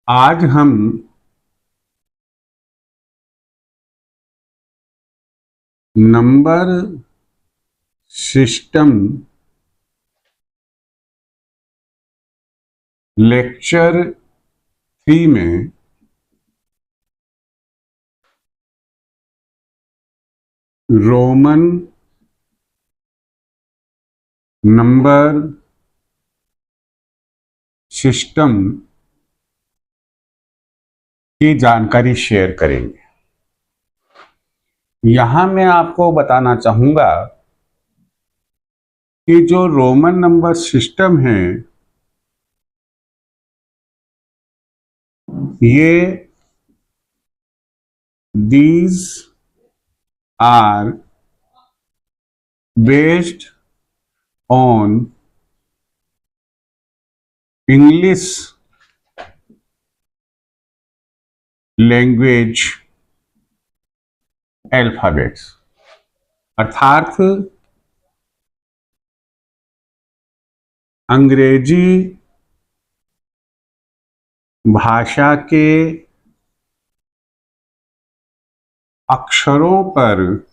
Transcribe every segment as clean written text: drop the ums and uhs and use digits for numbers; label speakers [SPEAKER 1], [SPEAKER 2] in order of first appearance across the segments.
[SPEAKER 1] आज हम number system lecture 3 में रोमन नंबर सिस्टम की जानकारी शेयर करेंगे। यहां मैं आपको बताना चाहूंगा कि जो रोमन नंबर सिस्टम है ये these are based on English language alphabets, अर्थात अंग्रेजी भाषा के अक्षरों पर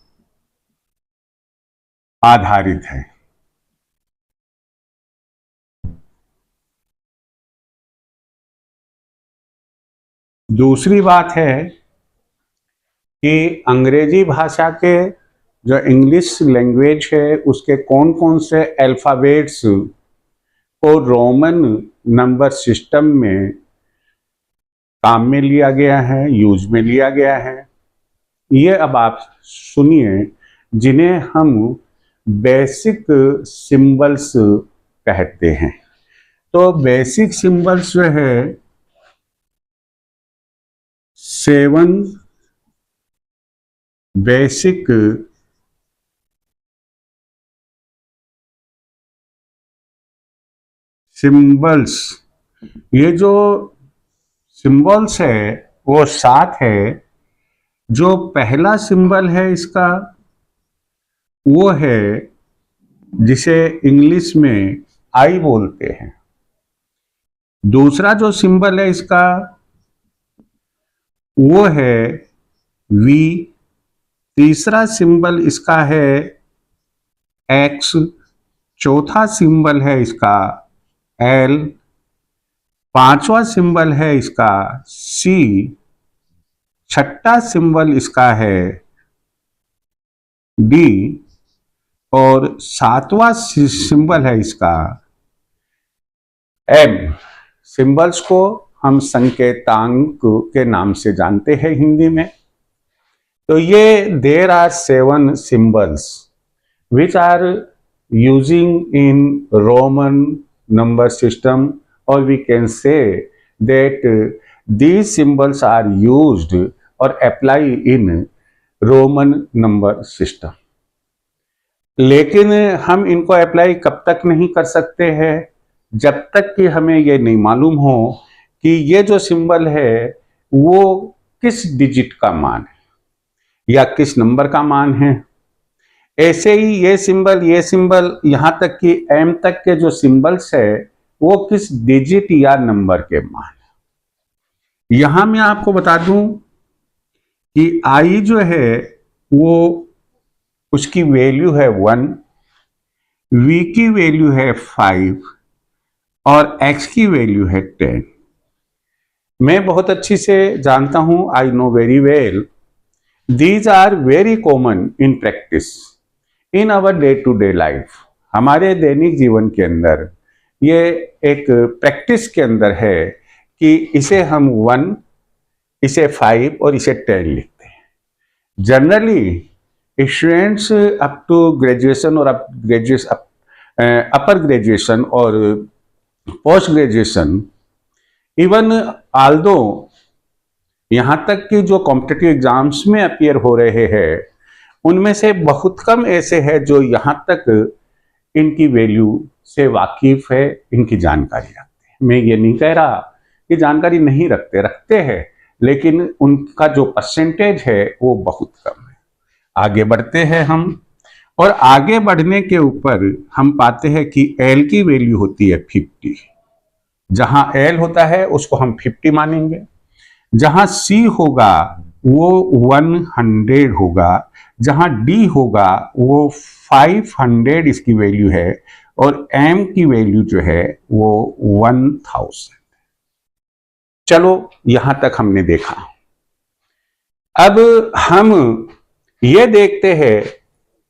[SPEAKER 1] आधारित है। दूसरी बात है कि अंग्रेजी भाषा के जो इंग्लिश लैंग्वेज है उसके कौन कौन से अल्फाबेट्स को रोमन नंबर सिस्टम में काम में लिया गया है, यूज में लिया गया है। ये अब आप सुनिए, जिन्हें हम बेसिक सिंबल्स कहते हैं। तो बेसिक सिंबल्स जो है 7 बेसिक सिंबल्स, ये जो सिंबल्स है वो 7 है। जो पहला सिंबल है इसका वो है जिसे इंग्लिश में आई बोलते हैं। दूसरा जो सिंबल है इसका वो है वी। तीसरा सिंबल इसका है एक्स। चौथा सिंबल है इसका एल। पांचवा सिंबल है इसका सी। छठा सिंबल इसका है डी। और सातवां सिंबल है इसका एम। सिंबल्स को हम संकेतांक के नाम से जानते हैं हिंदी में। तो ये there are 7 symbols which are using in Roman number system, और we can say that these symbols are used or apply in Roman number system. लेकिन हम इनको अप्लाई कब तक नहीं कर सकते हैं, जब तक कि हमें ये नहीं मालूम हो कि ये जो सिंबल है वो किस डिजिट का मान है या किस नंबर का मान है। ऐसे ही ये सिंबल यहाँ तक कि एम तक के जो सिंबल्स है वो किस डिजिट या नंबर के मान है। यहां मैं आपको बता दूं कि आई जो है वो उसकी वैल्यू है 1, वी की वैल्यू है 5 और एक्स की वैल्यू है 10। मैं बहुत अच्छी से जानता हूं, I know very well, these are very common in practice in our day to day life. हमारे दैनिक जीवन के अंदर ये एक प्रैक्टिस के अंदर है कि इसे हम 1, इसे 5 और इसे 10 लिखते हैं। Generally students up to graduation और अपर ग्रेजुएशन और पोस्ट ग्रेजुएशन, इवन आल्दो यहाँ तक कि जो कॉम्पिटिटिव एग्जाम्स में अपीयर हो रहे हैं उनमें से बहुत कम ऐसे हैं जो यहाँ तक इनकी वैल्यू से वाकिफ है, इनकी जानकारी रखते हैं। मैं ये नहीं कह रहा कि जानकारी नहीं रखते हैं, लेकिन उनका जो परसेंटेज है वो बहुत कम है। आगे बढ़ते हैं हम, और आगे बढ़ने के ऊपर हम पाते हैं कि एल की वैल्यू होती है 50, जहां L होता है उसको हम 50 मानेंगे, जहां C होगा वो 100 होगा, जहां D होगा वो 500 इसकी वैल्यू है, और M की वैल्यू जो है वो 1000। चलो यहां तक हमने देखा। अब हम ये देखते हैं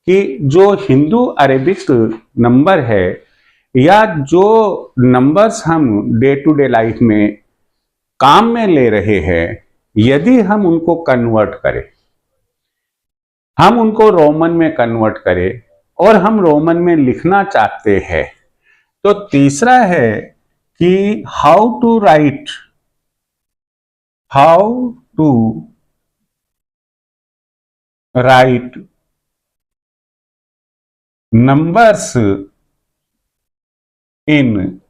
[SPEAKER 1] कि जो हिंदू अरेबिक नंबर है या जो नंबर्स हम डे टू डे लाइफ में काम में ले रहे हैं, यदि हम उनको कन्वर्ट करें, हम उनको रोमन में कन्वर्ट करें और हम रोमन में लिखना चाहते हैं, तो तीसरा है कि how to write numbers in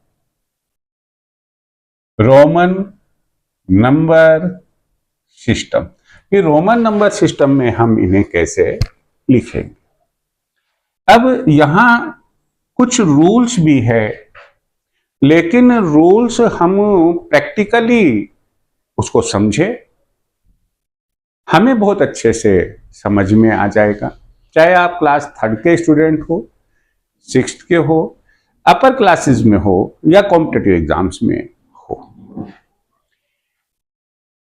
[SPEAKER 1] Roman number system. कि रोमन नंबर सिस्टम में हम इन्हें कैसे लिखेंगे। अब यहां कुछ रूल्स भी है, लेकिन रूल्स हम प्रैक्टिकली उसको समझे, हमें बहुत अच्छे से समझ में आ जाएगा। चाहे आप क्लास 3rd के स्टूडेंट हो, 6th के हो, अपर क्लासेस में हो या कॉम्पिटिटिव एग्जाम्स में हो।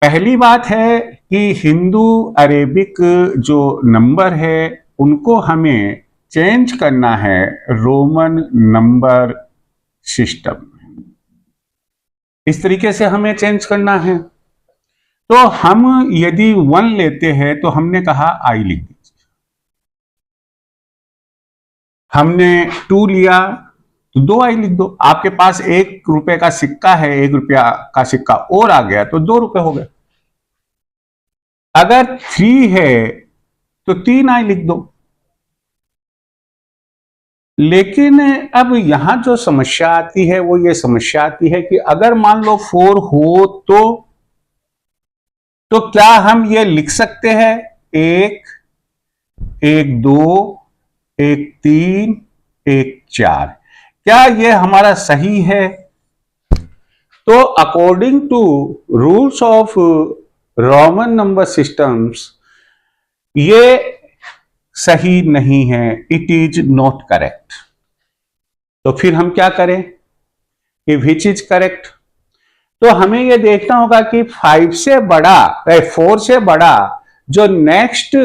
[SPEAKER 1] पहली बात है कि हिंदू अरेबिक जो नंबर है उनको हमें चेंज करना है रोमन नंबर सिस्टम। इस तरीके से हमें चेंज करना है। तो हम यदि 1 लेते हैं तो हमने कहा आई लिख दीजिए, हमने 2 लिया तो 2 आई लिख दो। आपके पास 1 रुपए का सिक्का है, 1 रुपया का सिक्का और आ गया तो 2 रुपए हो गए। अगर 3 है तो 3 आई लिख दो। लेकिन अब यहां जो समस्या आती है वो ये समस्या आती है कि अगर मान लो 4 हो तो क्या हम ये लिख सकते हैं 1, 1 2, 1 3, 1 4? क्या ये हमारा सही है? तो according to rules of Roman number systems ये सही नहीं है, इट इज नॉट करेक्ट। तो फिर हम क्या करें कि विच इज करेक्ट? तो हमें यह देखना होगा कि 5 से बड़ा 4 से बड़ा जो नेक्स्ट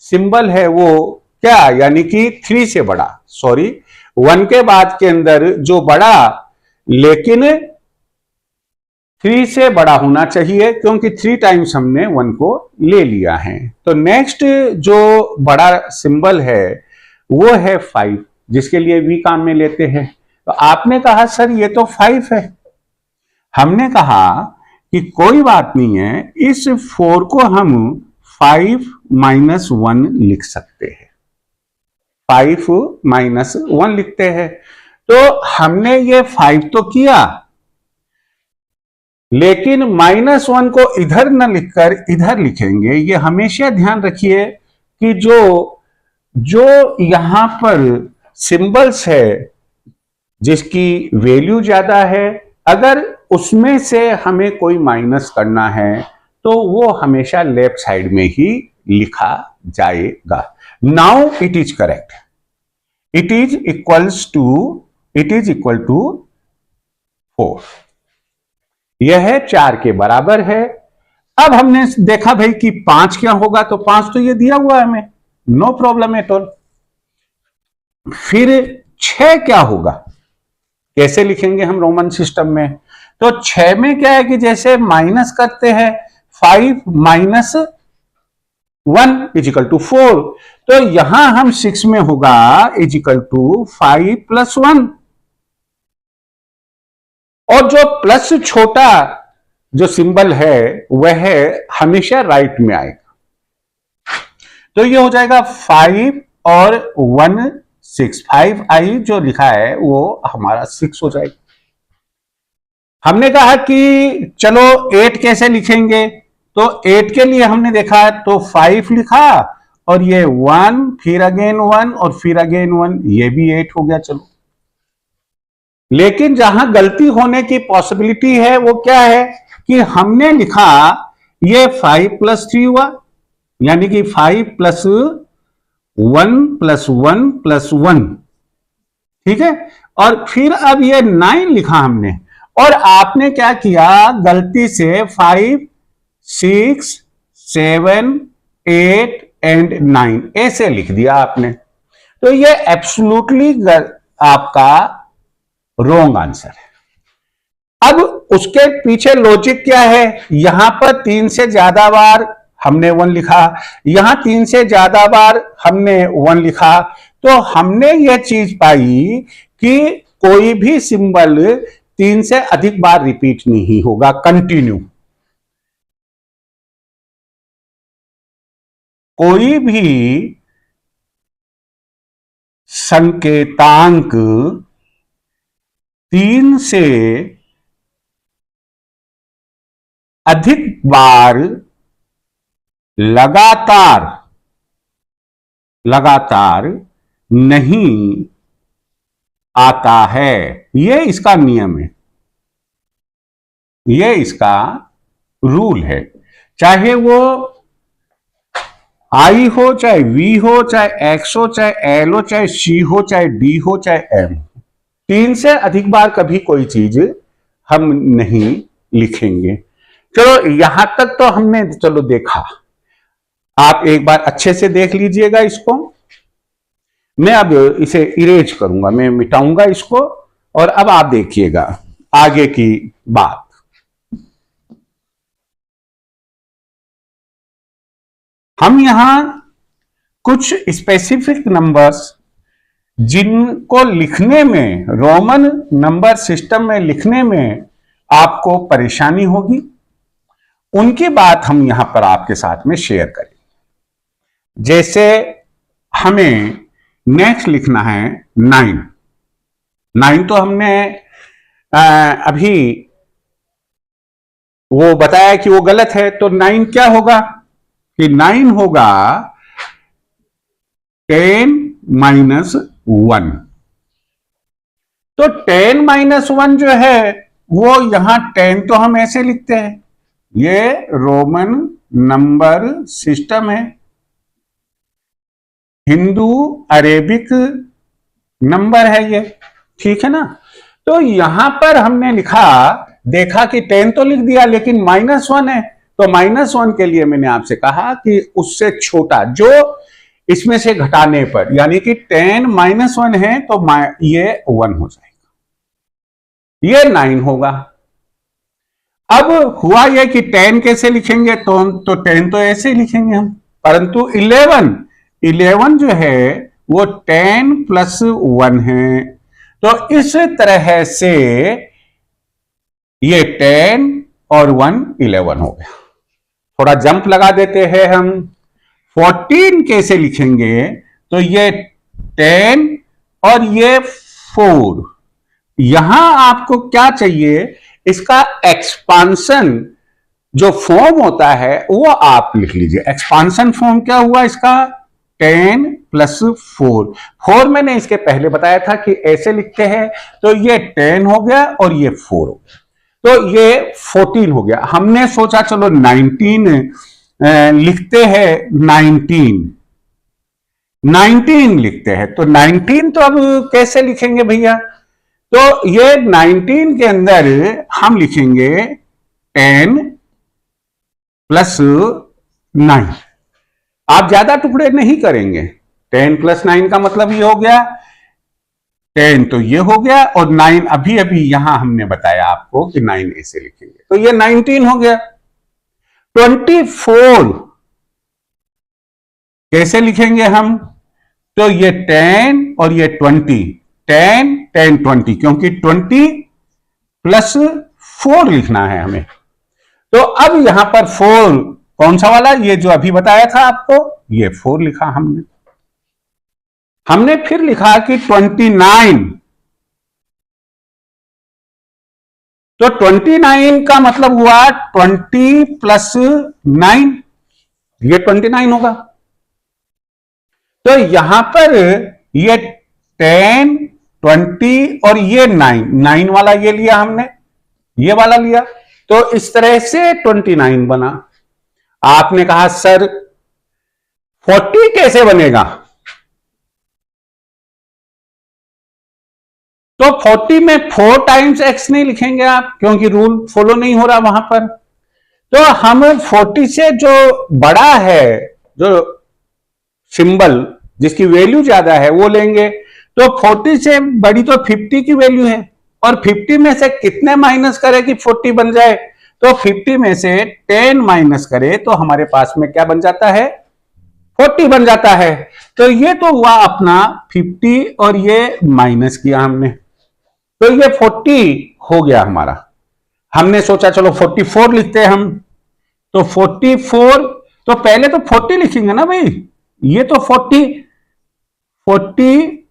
[SPEAKER 1] सिंबल है वो क्या, यानी कि 3 से बड़ा, सॉरी 1 के बाद के अंदर जो बड़ा लेकिन 3 से बड़ा होना चाहिए, क्योंकि 3 टाइम्स हमने 1 को ले लिया है। तो नेक्स्ट जो बड़ा सिंबल है वो है 5, जिसके लिए भी काम में लेते हैं। तो आपने कहा सर ये तो 5 है। हमने कहा कि कोई बात नहीं है, इस 4 को हम 5 - 1 लिख सकते हैं, 5 - 1 लिखते हैं। तो हमने ये 5 तो किया, लेकिन -1 को इधर न लिखकर इधर लिखेंगे। ये हमेशा ध्यान रखिए कि जो यहां पर सिंबल्स है जिसकी वैल्यू ज्यादा है, अगर उसमें से हमें कोई माइनस करना है तो वो हमेशा लेफ्ट साइड में ही लिखा जाएगा। Now it is correct, it is equal to 4। यह है 4 के बराबर है। अब हमने देखा भाई कि 5 क्या होगा, तो 5 तो ये दिया हुआ है हमें, नो प्रॉब्लम एट ऑल। फिर 6 क्या होगा, कैसे लिखेंगे हम रोमन सिस्टम में? तो 6 में क्या है कि जैसे माइनस करते हैं, 5 - 1 = 4। तो यहां हम 6 में होगा = 5 + 1, और जो प्लस छोटा जो सिंबल है वह हमेशा राइट में आएगा। तो ये हो जाएगा 5 और 1 6, 5i जो लिखा है वो हमारा 6 हो जाएगा। हमने कहा कि चलो 8 कैसे लिखेंगे, तो 8 के लिए हमने देखा तो 5 लिखा और ये 1, फिर अगेन 1 और फिर अगेन 1, ये भी 8 हो गया। चलो लेकिन जहां गलती होने की पॉसिबिलिटी है वो क्या है कि हमने लिखा ये 5+3 हुआ, यानी कि 5+1+1+1, ठीक है। और फिर अब ये 9 लिखा हमने, और आपने क्या किया, गलती से 5, 6, 7, 8 एंड 9 ऐसे लिख दिया आपने। तो ये एब्सोल्युटली आपका रॉन्ग आंसर है। अब उसके पीछे लॉजिक क्या है, यहां पर 3 से ज्यादा बार हमने 1 लिखा, यहां 3 से ज्यादा बार हमने 1 लिखा, तो हमने यह चीज पाई कि कोई भी सिंबल 3 से अधिक बार रिपीट नहीं होगा कंटिन्यू। कोई भी संकेतांक 3 से अधिक बार लगातार नहीं आता है, यह इसका नियम है, यह इसका रूल है। चाहे वो आई हो, चाहे वी हो, चाहे एक्स हो, चाहे एल हो, चाहे सी हो, चाहे डी हो, चाहे एम, 3 से अधिक बार कभी कोई चीज हम नहीं लिखेंगे। चलो यहां तक तो हमने चलो देखा, आप एक बार अच्छे से देख लीजिएगा इसको। मैं अब इसे इरेज करूंगा, मैं मिटाऊंगा इसको, और अब आप देखिएगा आगे की बात। हम यहां कुछ स्पेसिफिक नंबर्स जिनको लिखने में, रोमन नंबर सिस्टम में लिखने में आपको परेशानी होगी, उनकी बात हम यहां पर आपके साथ में शेयर करें। जैसे हमें नेक्स्ट लिखना है 9। 9 तो हमने अभी वो बताया कि वो गलत है, तो 9 क्या होगा कि 9 होगा 10-1। तो 10-1 जो है वो यहां 10 तो हम ऐसे लिखते हैं, ये रोमन नंबर सिस्टम है, हिंदू अरेबिक नंबर है ये, ठीक है ना। तो यहां पर हमने लिखा, देखा कि 10 तो लिख दिया लेकिन -1 है, तो -1 के लिए मैंने आपसे कहा कि उससे छोटा जो इसमें से घटाने पर, यानी कि 10 -1 है तो ये 1 हो जाएगा, ये 9 होगा। अब हुआ यह कि 10 कैसे लिखेंगे, तो 10 तो ऐसे लिखेंगे हम, परंतु 11 जो है वो 10+1 है, तो इस तरह से ये 10 और 1 11 हो गया। थोड़ा जंप लगा देते हैं हम, 14 कैसे लिखेंगे, तो ये 10 और ये 4। यहां आपको क्या चाहिए, इसका एक्सपांशन जो फॉर्म होता है वो आप लिख लीजिए। एक्सपांशन फॉर्म क्या हुआ इसका, 10+4। 4 मैंने इसके पहले बताया था कि ऐसे लिखते हैं, तो ये 10 हो गया और ये 4 हो गया, तो ये 14 हो गया। हमने सोचा चलो 19 लिखते हैं, 19 लिखते हैं, तो 19 तो अब कैसे लिखेंगे भैया, तो ये 19 के अंदर हम लिखेंगे 10+9। आप ज्यादा टुकड़े नहीं करेंगे, 10+9 का मतलब ये हो गया 10, तो ये हो गया, और 9 अभी अभी यहां हमने बताया आपको कि 9 ऐसे लिखेंगे, तो ये 19 हो गया। 24 कैसे लिखेंगे हम, तो ये 10 और ये 20, 10, 10, 20, क्योंकि 20+4 लिखना है हमें। तो अब यहां पर 4 कौन सा वाला, ये जो अभी बताया था आपको, ये 4 लिखा हमने फिर लिखा कि 29, तो 29 का मतलब हुआ 20+9, ये 29 होगा। तो यहां पर ये 10, 20 और ये 9 वाला ये लिया हमने, ये वाला लिया, तो इस तरह से 29 बना। आपने कहा सर 40 कैसे बनेगा? तो 40 में 4 टाइम्स x नहीं लिखेंगे आप, क्योंकि रूल फॉलो नहीं हो रहा वहां पर। तो हम 40 से जो बड़ा है, जो सिंबल जिसकी वैल्यू ज्यादा है वो लेंगे। तो 40 से बड़ी तो 50 की वैल्यू है, और 50 में से कितने माइनस करें कि 40 बन जाए? तो 50 में से 10 माइनस करें तो हमारे पास में क्या बन जाता है? 40 बन जाता है। तो ये तो हुआ अपना 50 और ये माइनस किया हमने, तो ये 40 हो गया हमारा। हमने सोचा चलो 44 लिखते हैं हम, तो 44, तो पहले तो 40 लिखेंगे ना भाई, ये तो 40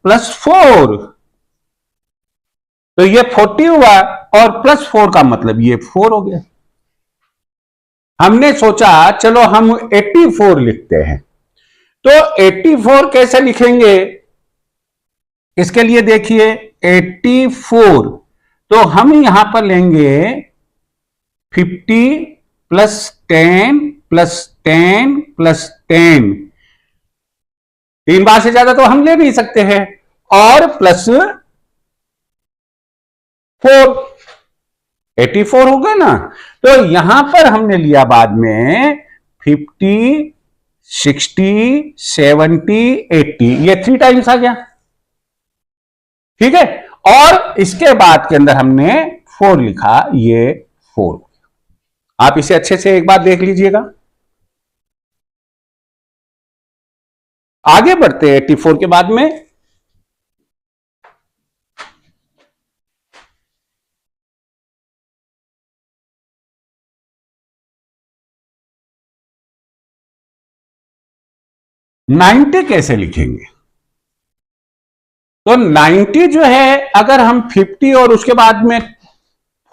[SPEAKER 1] प्लस 4, तो ये 40 हुआ, और प्लस 4 का मतलब ये 4 हो गया। हमने सोचा चलो हम 84 लिखते हैं, तो 84 कैसे लिखेंगे? इसके लिए देखिए 84, तो हम यहां पर लेंगे 50 प्लस 10 प्लस 10 प्लस 10, 3 बार से ज्यादा तो हम ले नहीं सकते हैं, और प्लस 4, 84 हो गया ना। तो यहां पर हमने लिया बाद में 50, 60, 70, 80, ये 3 टाइम्स आ गया, ठीक है। और इसके बाद के अंदर हमने 4 लिखा, ये 4। आप इसे अच्छे से एक बार देख लीजिएगा। आगे बढ़ते हैं 84 के बाद में। नाइन्टी कैसे लिखेंगे? तो 90 जो है, अगर हम 50 और उसके बाद में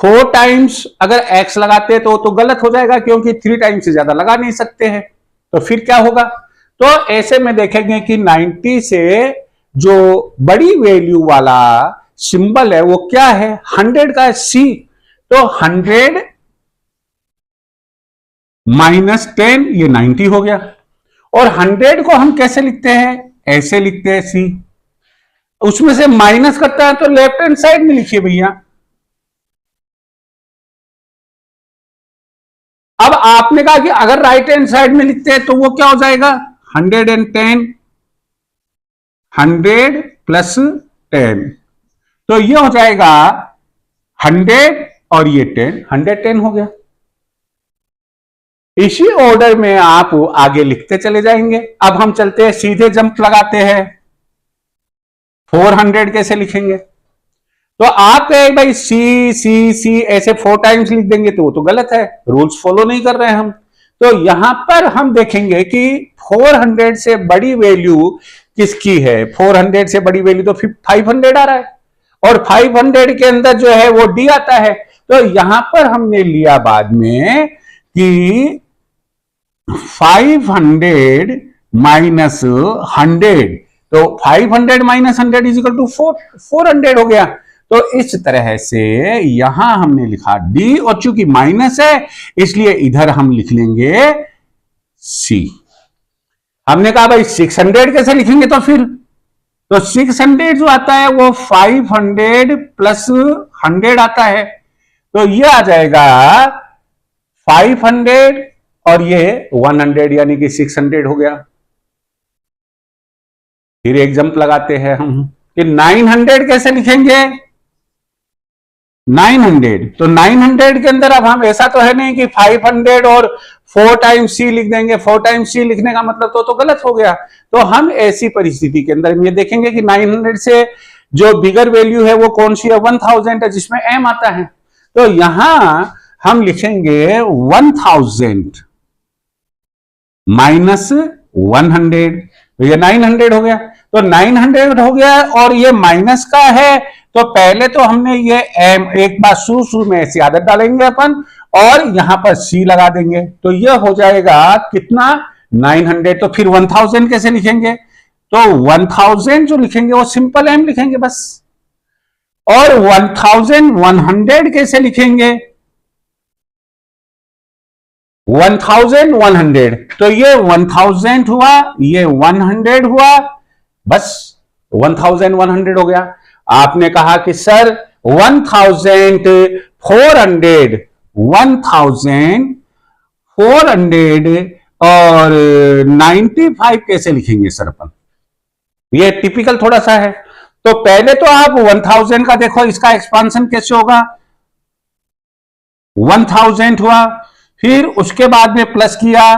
[SPEAKER 1] 4 टाइम्स अगर x लगाते हैं तो गलत हो जाएगा, क्योंकि 3 टाइम्स से ज्यादा लगा नहीं सकते हैं। तो फिर क्या होगा? तो ऐसे में देखेंगे कि 90 से जो बड़ी वैल्यू वाला सिंबल है वो क्या है? 100 का है, C। तो 100 माइनस 10, ये 90 हो गया। और 100 को हम कैसे लिखते हैं? ऐसे लिखते हैं, C। उसमें से माइनस करता है तो लेफ्ट हैंड साइड में लिखिए भैया। अब आपने कहा कि अगर राइट हैंड साइड में लिखते हैं तो वो क्या हो जाएगा? 110, 100 प्लस 10, तो ये हो जाएगा 100 और ये 10, 110 हो गया। इसी ऑर्डर में आप आगे लिखते चले जाएंगे। अब हम चलते हैं, सीधे जंप लगाते हैं। 400 कैसे लिखेंगे? तो आप कहे भाई सी सी सी ऐसे 4 टाइम्स लिख देंगे तो वो तो गलत है, रूल्स फॉलो नहीं कर रहे हैं हम। तो यहां पर हम देखेंगे कि 400 से बड़ी वैल्यू किसकी है? 400 से बड़ी वैल्यू तो 500 आ रहा है, और 500 के अंदर जो है वो डी आता है। तो यहां पर हमने लिया बाद में कि 500 माइनस 100, तो 500 माइनस 100 इज इक्वल टू 400 हो गया। तो इस तरह से यहां हमने लिखा डी, और चूंकि माइनस है इसलिए इधर हम लिख लेंगे सी। हमने कहा भाई 600 कैसे लिखेंगे? तो फिर तो 600 जो आता है वो 500 प्लस 100 आता है, तो ये आ जाएगा 500 और ये 100, यानी कि 600 हो गया। फिर एक जंप लगाते हैं हम कि 900 कैसे लिखेंगे? 900, तो 900 के अंदर अब हम, ऐसा तो है नहीं कि 500 और 4 टाइम्स सी लिख देंगे। 4 टाइम्स सी लिखने का मतलब तो गलत हो गया। तो हम ऐसी परिस्थिति के अंदर ये देखेंगे कि 900 से जो बिगर वैल्यू है वो कौन सी है? 1000 है, जिसमें m आता है। तो यहां हम लिखेंगे 1000 माइनस 100, तो ये 900 हो गया। तो 900 हो गया, और ये माइनस का है, तो पहले तो हमने ये m एक बार शुरू में ऐसी आदत डालेंगे अपन, और यहां पर c लगा देंगे, तो ये हो जाएगा कितना? 900। तो फिर 1000 कैसे लिखेंगे? तो 1000 जो लिखेंगे वो सिंपल m लिखेंगे बस। और 1100 कैसे लिखेंगे? 1100, तो ये 1000 हुआ, ये 100 हुआ, बस 1100 हो गया। आपने कहा कि सर 1400 और 95 कैसे लिखेंगे सर अपन? ये टिपिकल थोड़ा सा है। तो पहले तो आप 1000 का देखो, इसका एक्सपांशन कैसे होगा? 1000 हुआ, फिर उसके बाद में प्लस किया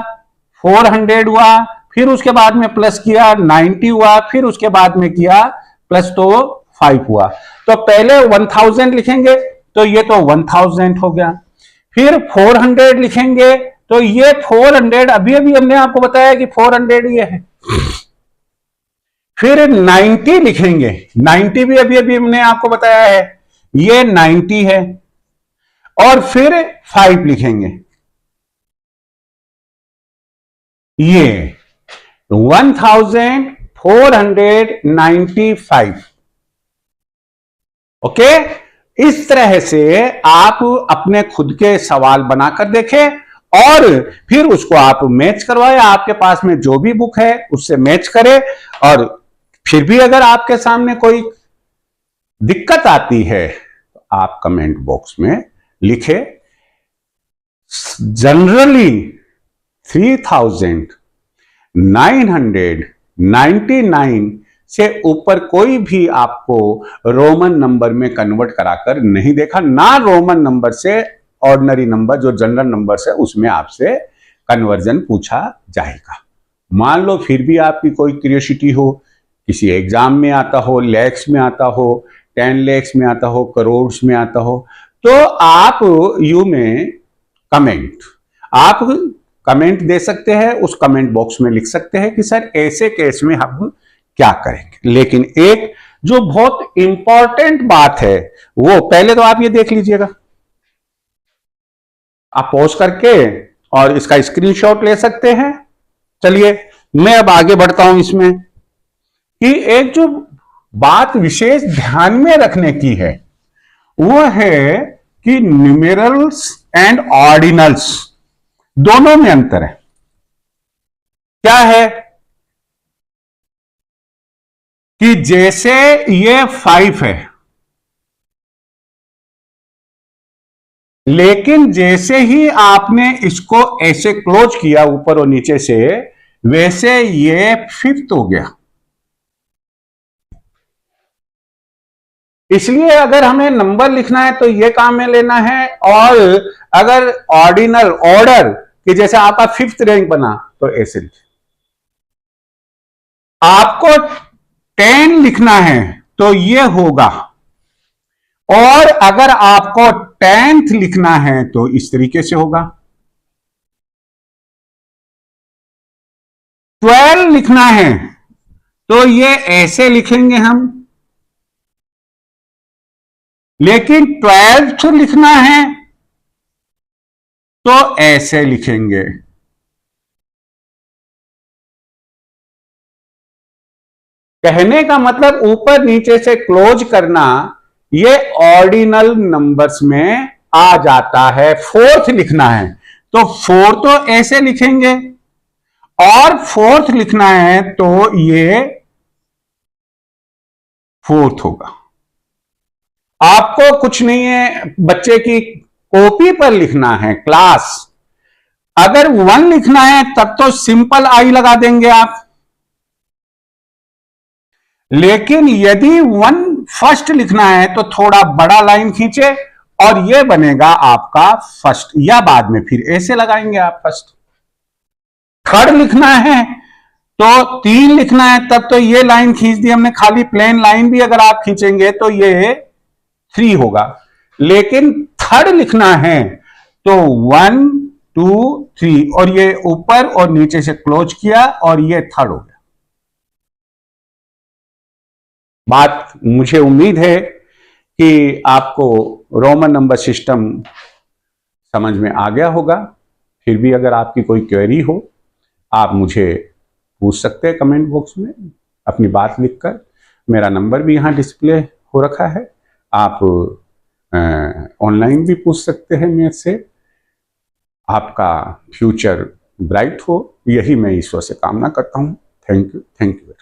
[SPEAKER 1] 400 हुआ, फिर उसके बाद में प्लस किया 90 हुआ, फिर उसके बाद में किया प्लस तो 5 हुआ। तो पहले 1000 लिखेंगे तो ये तो 1000 हो गया, फिर 400 लिखेंगे तो ये 400 अभी अभी हमने आपको बताया कि 400 ये है। फिर 90 लिखेंगे, 90 भी अभी अभी हमने आपको बताया है ये 90 है, और फिर 5 लिखेंगे, ये 1495। ओके, इस तरह से आप अपने खुद के सवाल बनाकर देखें और फिर उसको आप मैच करवाएं। आपके पास में जो भी बुक है उससे मैच करें, और फिर भी अगर आपके सामने कोई दिक्कत आती है तो आप कमेंट बॉक्स में लिखें। जनरली 3999 से ऊपर कोई भी आपको रोमन नंबर में कन्वर्ट कराकर नहीं देखा, ना रोमन नंबर से ऑर्डिनरी नंबर जो जनरल नंबर है उसमें आपसे कन्वर्जन पूछा जाएगा। मान लो फिर भी आपकी कोई क्यूरियोसिटी हो, किसी एग्जाम में आता हो, लैक्स में आता हो, 10 lakhs में आता हो, करोड़ में आता हो, तो आप यू में आप कमेंट दे सकते हैं, उस कमेंट बॉक्स में लिख सकते हैं कि सर ऐसे केस में हम क्या करेंगे। लेकिन एक जो बहुत इंपॉर्टेंट बात है वो पहले तो आप ये देख लीजिएगा, आप पॉज करके और इसका स्क्रीनशॉट ले सकते हैं। चलिए मैं अब आगे बढ़ता हूं इसमें कि एक जो बात विशेष ध्यान में रखने की है वो है कि न्यूमेरल्स एंड ऑर्डिनल्स दोनों में अंतर है। क्या है कि जैसे ये 5 है, लेकिन जैसे ही आपने इसको ऐसे क्लोज किया ऊपर और नीचे से, वैसे ये 5th हो गया। इसलिए अगर हमें नंबर लिखना है तो ये काम में लेना है, और अगर ऑर्डिनल ऑर्डर कि जैसे आपका 5th रैंक बना तो ऐसे लिखे। आपको 10 लिखना है तो ये होगा, और अगर आपको 10th लिखना है तो इस तरीके से होगा। 12 लिखना है तो ये ऐसे लिखेंगे हम, लेकिन 12th लिखना है तो ऐसे लिखेंगे। कहने का मतलब ऊपर नीचे से क्लोज करना ये ऑर्डिनल नंबर्स में आ जाता है। 4th लिखना है तो 4 तो ऐसे लिखेंगे, और 4th लिखना है तो ये 4th होगा। आपको कुछ नहीं है, बच्चे की कॉपी पर लिखना है क्लास। अगर 1 लिखना है तब तो सिंपल आई लगा देंगे आप, लेकिन यदि 1 फर्स्ट लिखना है तो थोड़ा बड़ा लाइन खींचे और यह बनेगा आपका फर्स्ट, या बाद में फिर ऐसे लगाएंगे आप फर्स्ट। 3rd लिखना है तो 3 लिखना है तब तो ये लाइन खींच दी हमने, खाली प्लेन लाइन भी अगर आप खींचेंगे तो ये 3 होगा। लेकिन 3rd लिखना है तो 1 2 3, और ये ऊपर और नीचे से क्लोज किया और ये 3rd हो गया। बात मुझे उम्मीद है कि आपको रोमन नंबर सिस्टम समझ में आ गया होगा। फिर भी अगर आपकी कोई क्वेरी हो आप मुझे पूछ सकते हैं कमेंट बॉक्स में अपनी बात लिखकर। मेरा नंबर भी यहाँ डिस्प्ले हो रखा है, आप ऑनलाइन भी पूछ सकते हैं मेरे से। आपका फ्यूचर ब्राइट हो, यही मैं ईश्वर से कामना करता हूँ। Thank you.